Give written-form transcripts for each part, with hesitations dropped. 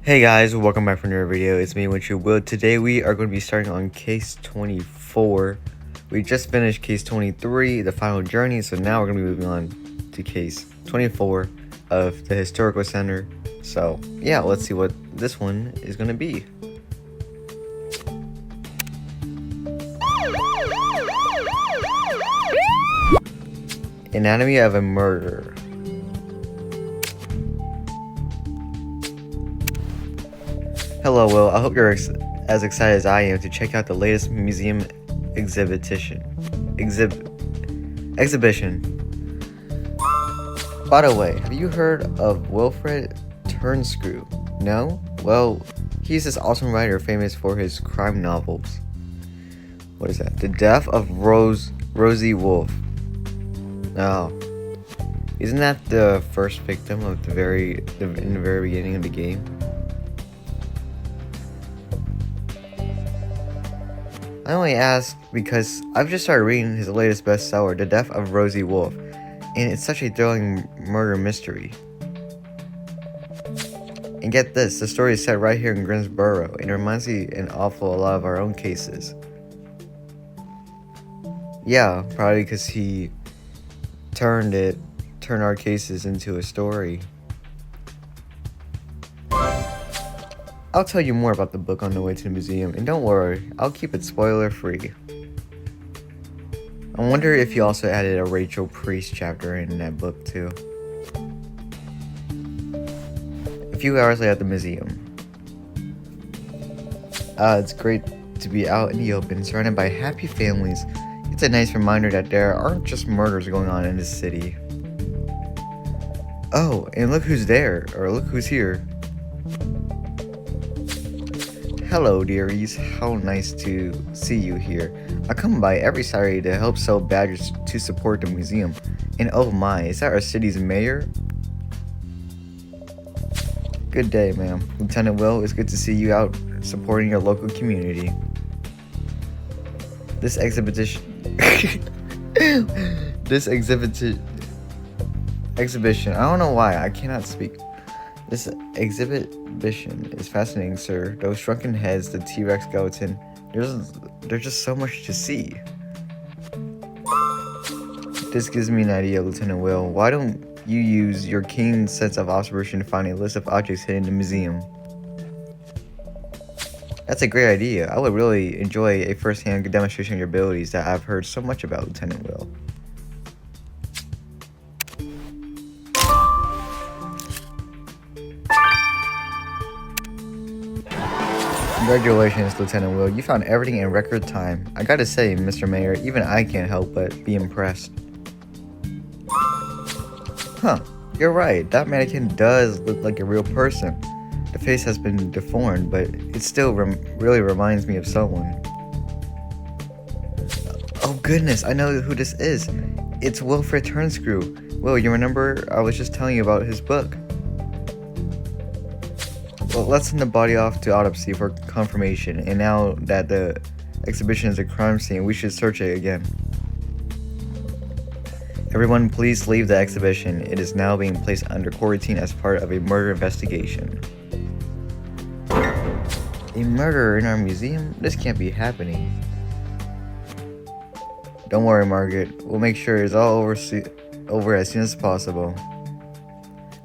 Hey guys, welcome back for another video. It's me, Winchu Will. Today we are going to be starting on case 24. We just finished case 23, the final journey, so now we're going to be moving on to case 24 of the historical center. So yeah, let's see what this one is going to be. Anatomy of a murder. Hello, Will. I hope you're as excited as I am to check out the latest museum exhibition. By the way, have you heard of Wilfred Turnscrew? No? Well, he's this awesome writer famous for his crime novels. What is that? The Death of Rosie Wolf. Oh. Isn't that the first victim of in the very beginning of the game? I only ask because I've just started reading his latest bestseller, The Death of Rosie Wolf, and it's such a thrilling murder mystery. And get this, the story is set right here in Greensboro, and it reminds me an awful lot of our own cases. Yeah, probably because he turned our cases into a story. I'll tell you more about the book on the way to the museum, and don't worry, I'll keep it spoiler free. I wonder if he also added a Rachel Priest chapter in that book too. A few hours later at the museum. It's great to be out in the open, surrounded by happy families. It's a nice reminder that there aren't just murders going on in this city. Oh, and look who's there, or look who's here. Hello dearies, how nice to see you here. I come by every Saturday to help sell badges to support the museum. And oh my, is that our city's mayor? Good day, ma'am. Lieutenant Will, it's good to see you out supporting your local community. This exhibition, I don't know why, I cannot speak. This exhibition is fascinating, sir. Those shrunken heads, the T-Rex skeleton, there's just so much to see. This gives me an idea, Lieutenant Will. Why don't you use your keen sense of observation to find a list of objects hidden in the museum? That's a great idea. I would really enjoy a first-hand demonstration of your abilities that I've heard so much about, Lieutenant Will. Congratulations, Lieutenant Will. You found everything in record time. I gotta say, Mr. Mayor, even I can't help but be impressed. Huh, you're right. That mannequin does look like a real person. The face has been deformed, but it still really reminds me of someone. Oh goodness, I know who this is. It's Wilfred Turnscrew. Will, you remember I was just telling you about his book? Well, let's send the body off to autopsy for confirmation, and now that the exhibition is a crime scene, we should search it again. Everyone, please leave the exhibition. It is now being placed under quarantine as part of a murder investigation. A murderer in our museum? This can't be happening. Don't worry, Margaret. We'll make sure it's all over as soon as possible.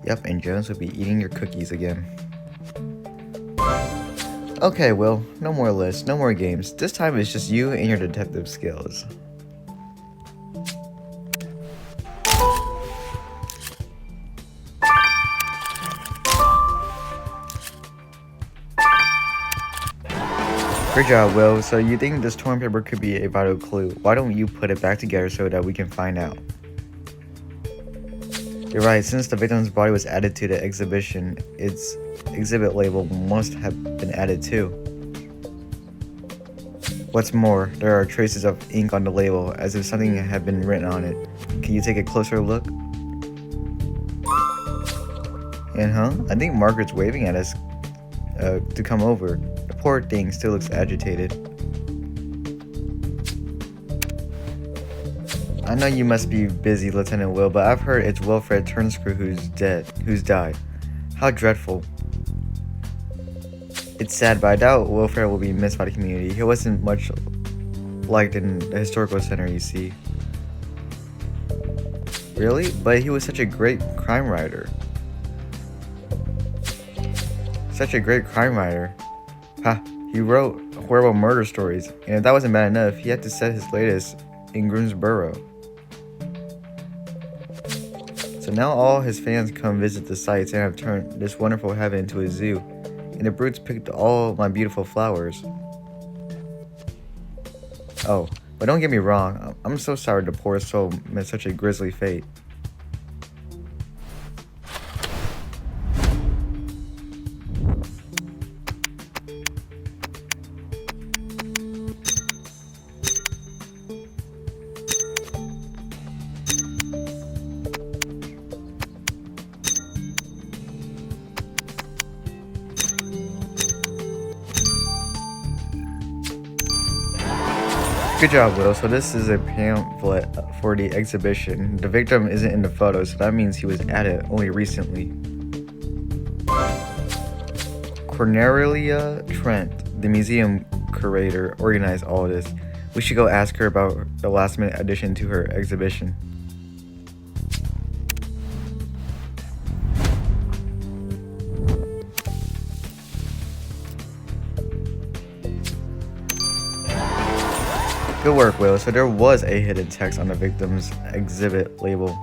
Yep, and Jones will be eating your cookies again. Okay, Will, no more lists, no more games. This time it's just you and your detective skills. Great job, Will. So you think this torn paper could be a vital clue. Why don't you put it back together so that we can find out? You're right, since the victim's body was added to the exhibition, its exhibit label must have been added too. What's more, there are traces of ink on the label, as if something had been written on it. Can you take a closer look? And I think Margaret's waving at us to come over. The poor thing still looks agitated. I know you must be busy, Lieutenant Will, but I've heard it's Wilfred Turnscrew who's died. How dreadful. It's sad, but I doubt Wilfred will be missed by the community. He wasn't much liked in the historical center, you see. Really? But he was such a great crime writer. Such a great crime writer. Ha, he wrote horrible murder stories, and if that wasn't bad enough, he had to set his latest in Groomsboro. So now all his fans come visit the sites and have turned this wonderful heaven into a zoo, and the brutes picked all my beautiful flowers. Oh, but don't get me wrong, I'm so sorry the poor soul met such a grisly fate. Good job, Will. So this is a pamphlet for the exhibition. The victim isn't in the photo, so that means he was at it only recently. Cornelia Trent, the museum curator, organized all of this. We should go ask her about the last-minute addition to her exhibition. Good work, Will. So there was a hidden text on the victim's exhibit label.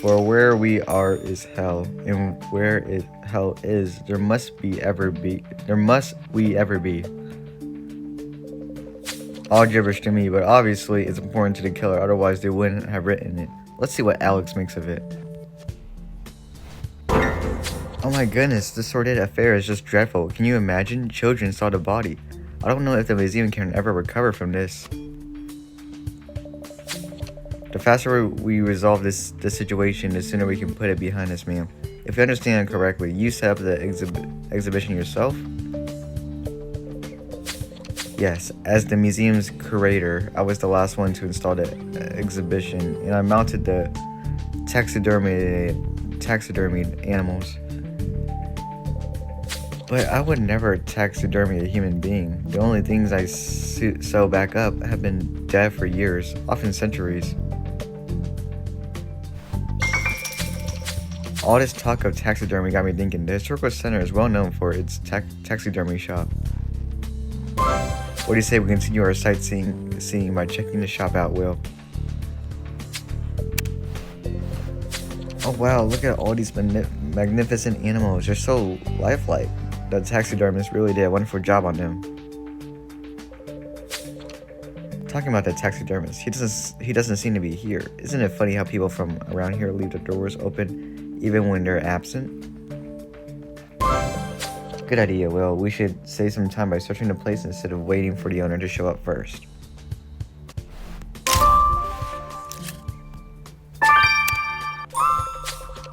For where we are is hell, and where hell is, there must we ever be. All gibberish to me, but obviously it's important to the killer, otherwise they wouldn't have written it. Let's see what Alex makes of it. Oh my goodness, this sordid affair is just dreadful. Can you imagine? Children saw the body. I don't know if the museum can ever recover from this. The faster we resolve this situation, the sooner we can put it behind us, ma'am. If you understand correctly, you set up the exhibition yourself? Yes, as the museum's curator, I was the last one to install the exhibition, and I mounted the taxidermied animals. But I would never taxidermy a human being. The only things I sew back up have been dead for years, often centuries. All this talk of taxidermy got me thinking. The Historical Center is well known for its taxidermy shop. What do you say we continue our sightseeing by checking the shop out, Will? Oh wow, look at all these magnificent animals. They're so lifelike. The taxidermist really did a wonderful job on them. Talking about the taxidermist, he doesn't seem to be here. Isn't it funny how people from around here leave the doors open even when they're absent? Good idea, Will. We should save some time by searching the place instead of waiting for the owner to show up first.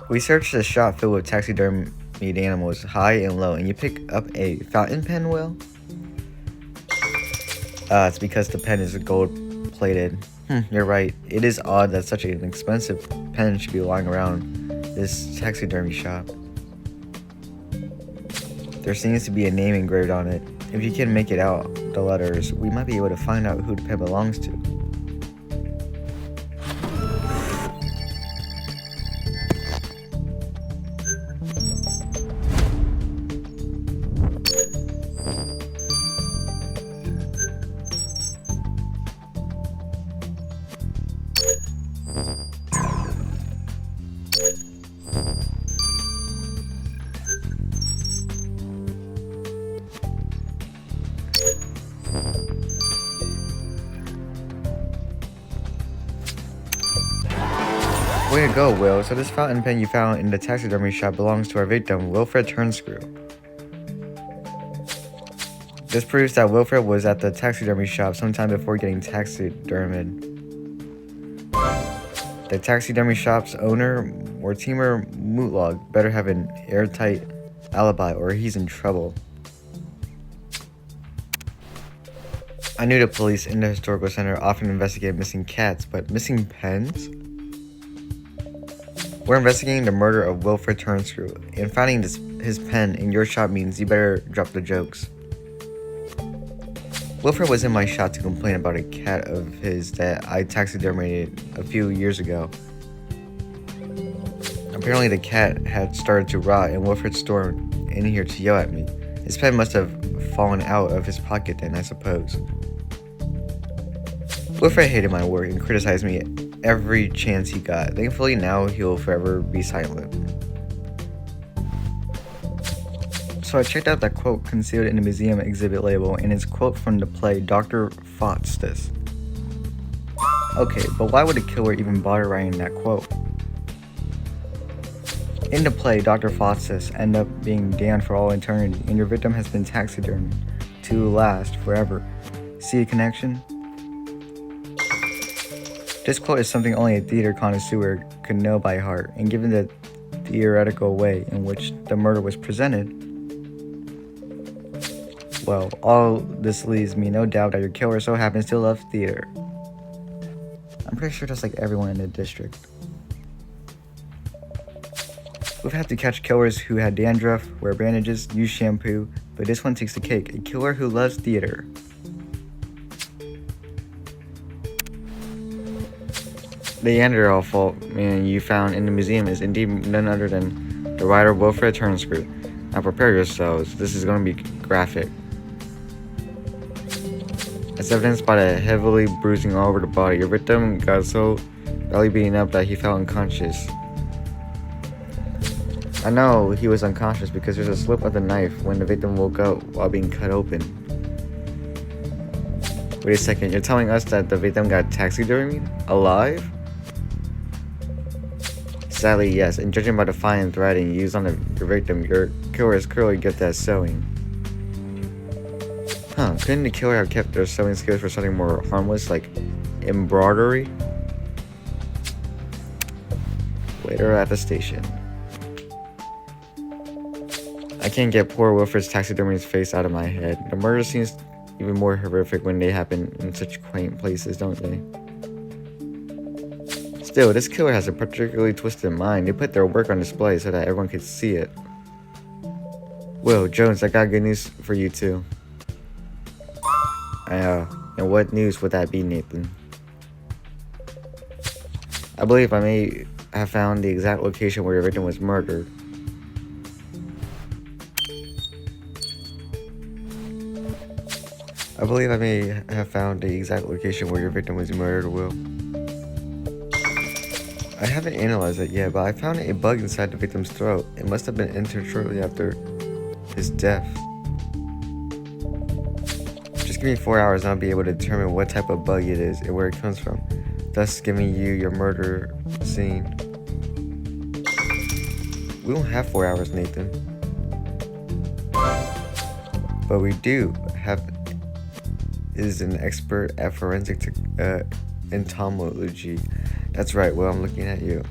We searched the shop filled with taxidermied animals, high and low, and you pick up a fountain pen, Will? It's because the pen is gold-plated. You're right. It is odd that such an expensive pen should be lying around this taxidermy shop. There seems to be a name engraved on it. If you can make it out, the letters, we might be able to find out who the pen belongs to. Way to go, Will. So this fountain pen you found in the taxidermy shop belongs to our victim, Wilfred Turnscrew. This proves that Wilfred was at the taxidermy shop sometime before getting taxidermied. The taxidermy shop's owner, Mortimer Mootlog, better have an airtight alibi or he's in trouble. I knew the police in the Historical Center often investigate missing cats, but missing pens? We're investigating the murder of Wilfred Turnscrew, and finding his pen in your shop means you better drop the jokes. Wilfred was in my shop to complain about a cat of his that I taxidermied a few years ago. Apparently the cat had started to rot and Wilfred stormed in here to yell at me. His pen must have fallen out of his pocket then, I suppose. Wilfred hated my work and criticized me every chance he got. Thankfully now he'll forever be silent. So I checked out that quote concealed in the museum exhibit label, and it's a quote from the play Dr. Faustus. Okay, but why would a killer even bother writing that quote? In the play, Dr. Faustus ends up being damned for all eternity, and your victim has been taxidermied to last forever. See a connection? This quote is something only a theater connoisseur could know by heart, and given the theoretical way in which the murder was presented, well, all this leaves me no doubt that your killer so happens to love theater. I'm pretty sure that's like everyone in the district. We've had to catch killers who had dandruff, wear bandages, use shampoo, but this one takes the cake. A killer who loves theater. The Neanderthal fault man you found in the museum is indeed none other than the writer Wilfred Turnscrew. Now prepare yourselves, this is going to be graphic. As evidenced by the heavily bruising all over the body, your victim got so badly beaten up that he fell unconscious. I know he was unconscious because there's a slip of the knife when the victim woke up while being cut open. Wait a second, you're telling us that the victim got taxidermied? Alive? Sadly, yes, and judging by the fine threading used on your victim, your killer is clearly gifted at sewing. Huh, couldn't the killer have kept their sewing skills for something more harmless, like embroidery? Later at the station. I can't get poor Wilfred's taxidermy's face out of my head. The murder seems even more horrific when they happen in such quaint places, don't they? Still, this killer has a particularly twisted mind. They put their work on display so that everyone could see it. Will, Jones, I got good news for you too. And what news would that be, Nathan? I believe I may have found the exact location where your victim was murdered. Will. I haven't analyzed it yet, but I found a bug inside the victim's throat. It must have been entered shortly after his death. Just give me 4 hours and I'll be able to determine what type of bug it is and where it comes from, thus giving you your murder scene. We don't have 4 hours, Nathan. But we do have is an expert at forensic entomology. That's right, well, I'm looking at you.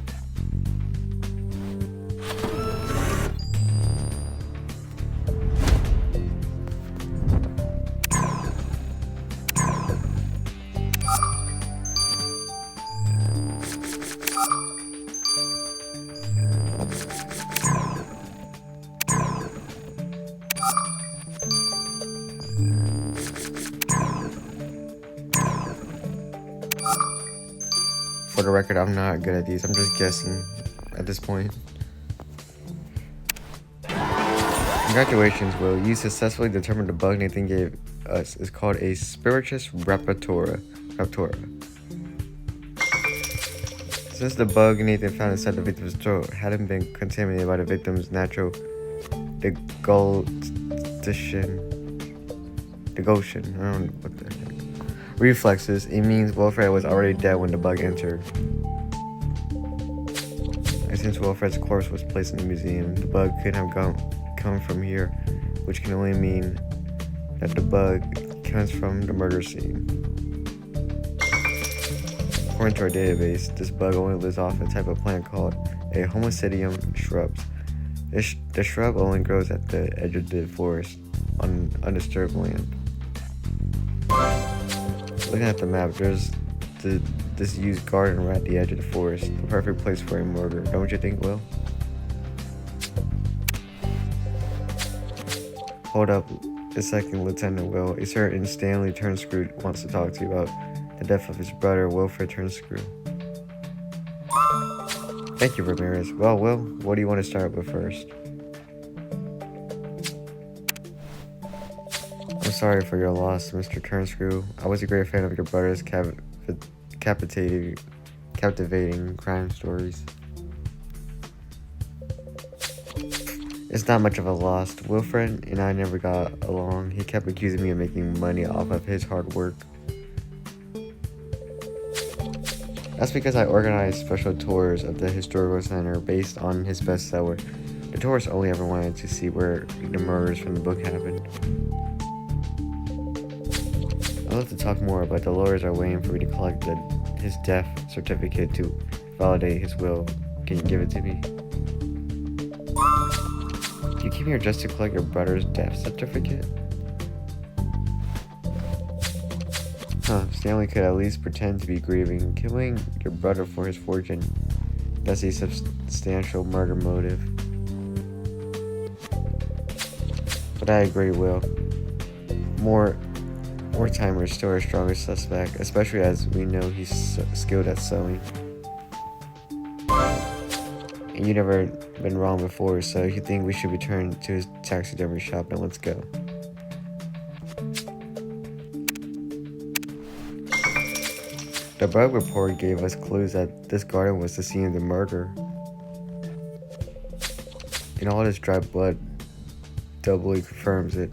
For the record, I'm not good at these. I'm just guessing at this point. Congratulations, Will. You successfully determined the bug Nathan gave us is called a Spiritus raptora. Since the bug Nathan found inside the victim's throat hadn't been contaminated by the victim's natural deglution, I don't know what the heck. Reflexes, it means Wilfred was already dead when the bug entered. And since Wilfred's corpse was placed in the museum, the bug could have come from here, which can only mean that the bug comes from the murder scene. According to our database, this bug only lives off a type of plant called a Homocidium shrubs. The shrub only grows at the edge of the forest on undisturbed land. Looking at the map, there's the this used garden right at the edge of the forest. The perfect place for a murder, don't you think, Will? Hold up a second, Lieutenant Will. A certain Stanley Turnscrew wants to talk to you about the death of his brother, Wilfred Turnscrew. Thank you, Ramirez. Well, Will, what do you want to start with first? I'm sorry for your loss, Mr. Turnscrew. I was a great fan of your brother's captivating crime stories. It's not much of a loss. Wilfred and I never got along. He kept accusing me of making money off of his hard work. That's because I organized special tours of the historical center based on his bestseller. The tourists only ever wanted to see where the murders from the book happened. I'd love to talk more, but the lawyers are waiting for me to collect his death certificate to validate his will. Can you give it to me? You came here just to collect your brother's death certificate? Stanley could at least pretend to be grieving. Killing your brother for his fortune, that's a substantial murder motive. But I agree, Will. More time we're still our strongest suspect, especially as we know he's skilled at sewing. And you've never been wrong before, so if you think we should return to his taxidermy shop, then let's go. The bug report gave us clues that this garden was the scene of the murder. And all this dry blood doubly confirms it.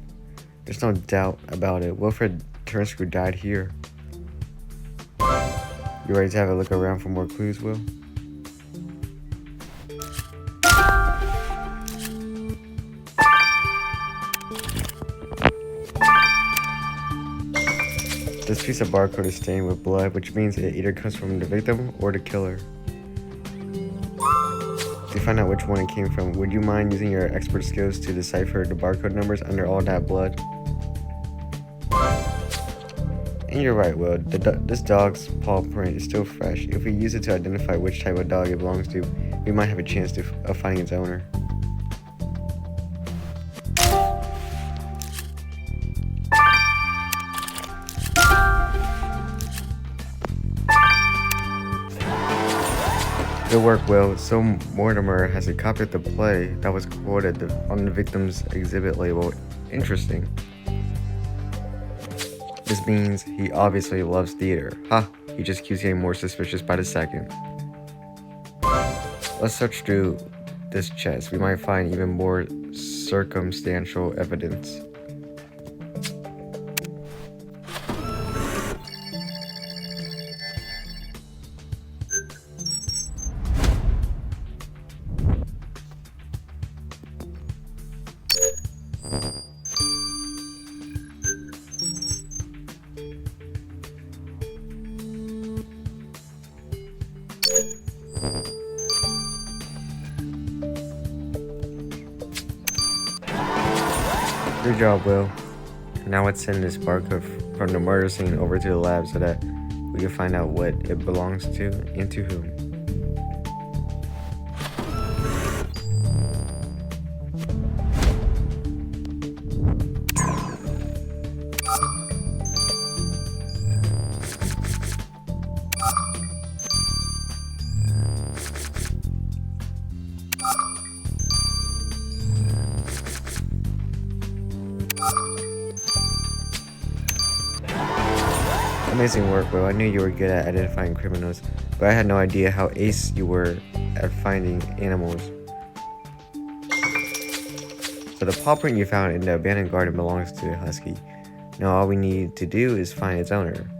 There's no doubt about it. Wilfred Turnscrew died here. You ready to have a look around for more clues, Will? This piece of barcode is stained with blood, which means it either comes from the victim or the killer. To find out which one it came from, would you mind using your expert skills to decipher the barcode numbers under all that blood? And you're right, Will. This dog's paw print is still fresh. If we use it to identify which type of dog it belongs to, we might have a chance of finding its owner. Good work, Will. So Mortimer has a copy of the play that was quoted on the victim's exhibit label. Interesting. This means he obviously loves theater. Ha! He just keeps getting more suspicious by the second. Let's search through this chest. We might find even more circumstantial evidence. Good job, Will. Now let's send this barcode from the murder scene over to the lab so that we can find out what it belongs to and to whom. Amazing work, Will. I knew you were good at identifying criminals, but I had no idea how ace you were at finding animals. So the paw print you found in the abandoned garden belongs to the husky. Now all we need to do is find its owner.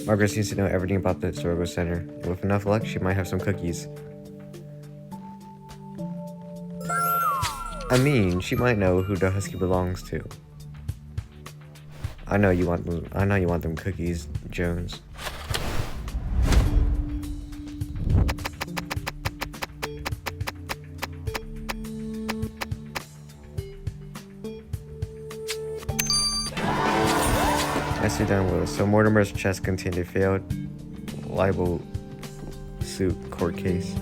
Margaret seems to know everything about the historical center, and with enough luck, she might have some cookies. I mean, she might know who the husky belongs to. I know you want them cookies, Jones. I Sit down, Will. So Mortimer's chest contained a failed libel suit court case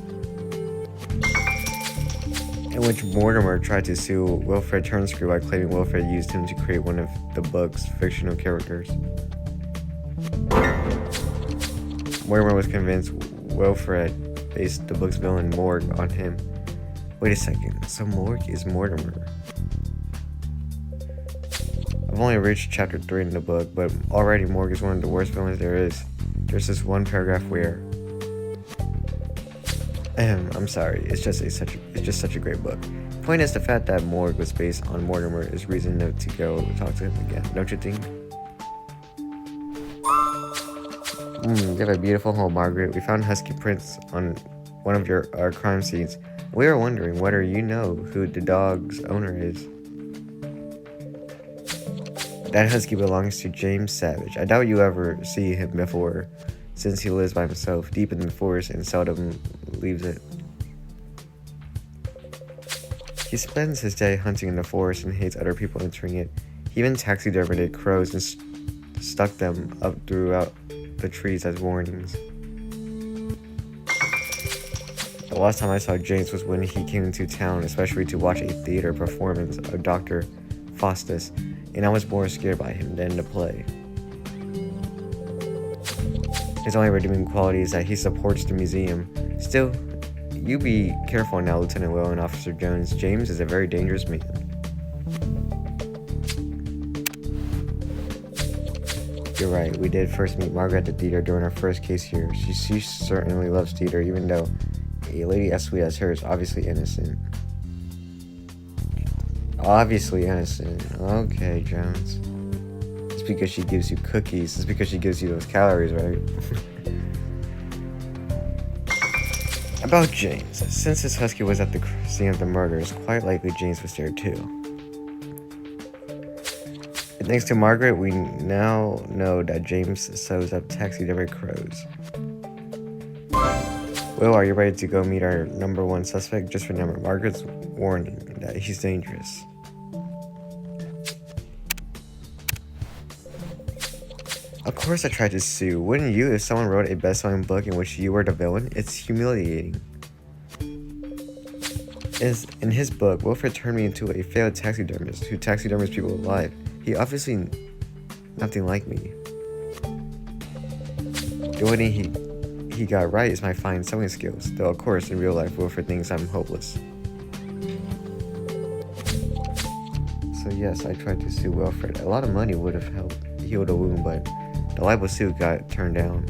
in which Mortimer tried to sue Wilfred Turnscrew by claiming Wilfred used him to create one of the book's fictional characters. Mortimer was convinced Wilfred based the book's villain Morg on him. Wait a second, so Morg is Mortimer. I've only reached chapter 3 in the book, but already Morg is one of the worst villains there is. There's this one paragraph where I'm sorry, it's just such a great book. Point is, the fact that Morg was based on Mortimer is reason enough to go talk to him again, don't you think? You have a beautiful home, Margaret. We found husky prints on one of our crime scenes. We are wondering whether you know who the dog's owner is. That husky belongs to James Savage. I doubt you ever see him before, since he lives by himself deep in the forest and seldom leaves it. He spends his day hunting in the forest and hates other people entering it. He even taxidermied crows and stuck them up throughout the trees as warnings. The last time I saw James was when he came into town, especially to watch a theater performance of Dr. Faustus, and I was more scared by him than the play. His only redeeming quality is that he supports the museum. Still, you be careful now, Lieutenant Will and Officer Jones. James is a very dangerous man. You're right, we did first meet Margaret at the theater during our first case here. She certainly loves theater, even though a lady as sweet as her is obviously innocent. Obviously innocent. Okay, Jones. It's because she gives you cookies. It's because she gives you those calories, right? About James. Since his husky was at the scene of the murder, it's quite likely James was there too. And thanks to Margaret, we now know that James sews up taxidermy crows. Will, are you ready to go meet our number one suspect? Just remember Margaret's warning that he's dangerous. Of course I tried to sue. Wouldn't you if someone wrote a best-selling book in which you were the villain? It's humiliating. In his book, Wilfred turned me into a failed taxidermist who taxidermies people alive. He obviously nothing like me. The only thing he got right is my fine sewing skills, though of course in real life Wilfred thinks I'm hopeless. So yes, I tried to sue Wilfred. A lot of money would have helped heal the wound, but the libel suit got turned down.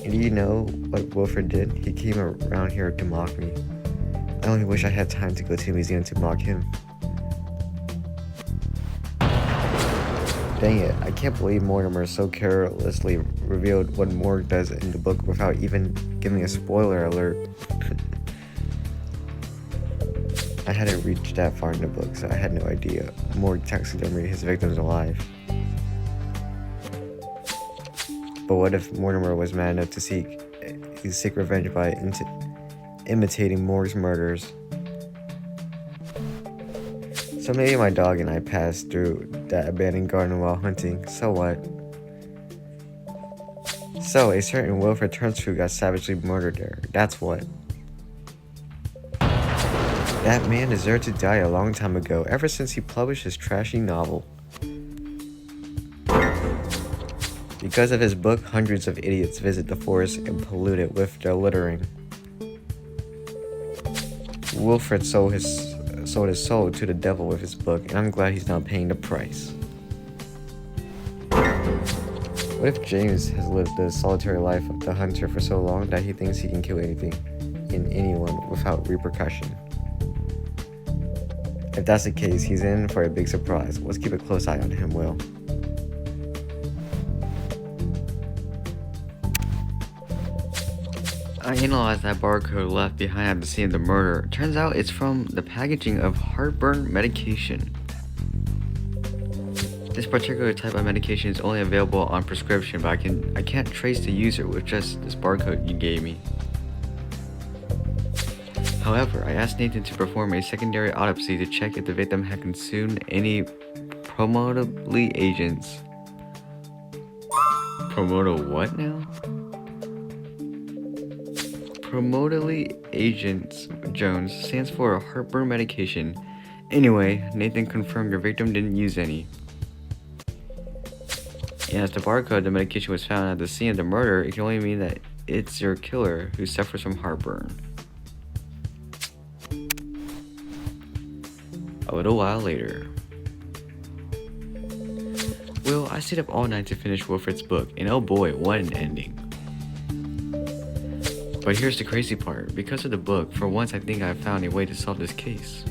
And do you know what Wilfred did? He came around here to mock me. I only wish I had time to go to the museum to mock him. Dang it, I can't believe Mortimer so carelessly revealed what Morg does in the book without even giving a spoiler alert. I hadn't reached that far in the book, so I had no idea Morg taxidermied his victims alive. But what if Mortimer was mad enough to seek revenge by imitating Morg's murders? So maybe my dog and I passed through that abandoned garden while hunting. So what? So a certain Wilfred Turnscrew got savagely murdered there. That's what. That man deserved to die a long time ago, ever since he published his trashy novel. Because of his book, hundreds of idiots visit the forest and pollute it with their littering. Wilfred sold his soul to the devil with his book, and I'm glad he's not paying the price. What if James has lived the solitary life of the hunter for so long that he thinks he can kill anything and anyone without repercussion? If that's the case, he's in for a big surprise. Let's keep a close eye on him, Will. I analyzed that barcode left behind at the scene of the murder. Turns out it's from the packaging of heartburn medication. This particular type of medication is only available on prescription, but I can't trace the user with just this barcode you gave me. However, I asked Nathan to perform a secondary autopsy to check if the victim had consumed any promotally agents. Promote a what now? Promotally agents Jones stands for a heartburn medication. Anyway, Nathan confirmed your victim didn't use any. And as the barcode the medication was found at the scene of the murder, it can only mean that it's your killer who suffers from heartburn. A little while later. Well, I stayed up all night to finish Wilfred's book, and oh boy, what an ending. But here's the crazy part. Because of the book, for once I think I've found a way to solve this case.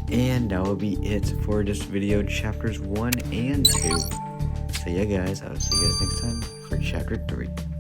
And that will be it for this video, chapters 1 and 2. So yeah guys, I'll see you guys next time for chapter 3.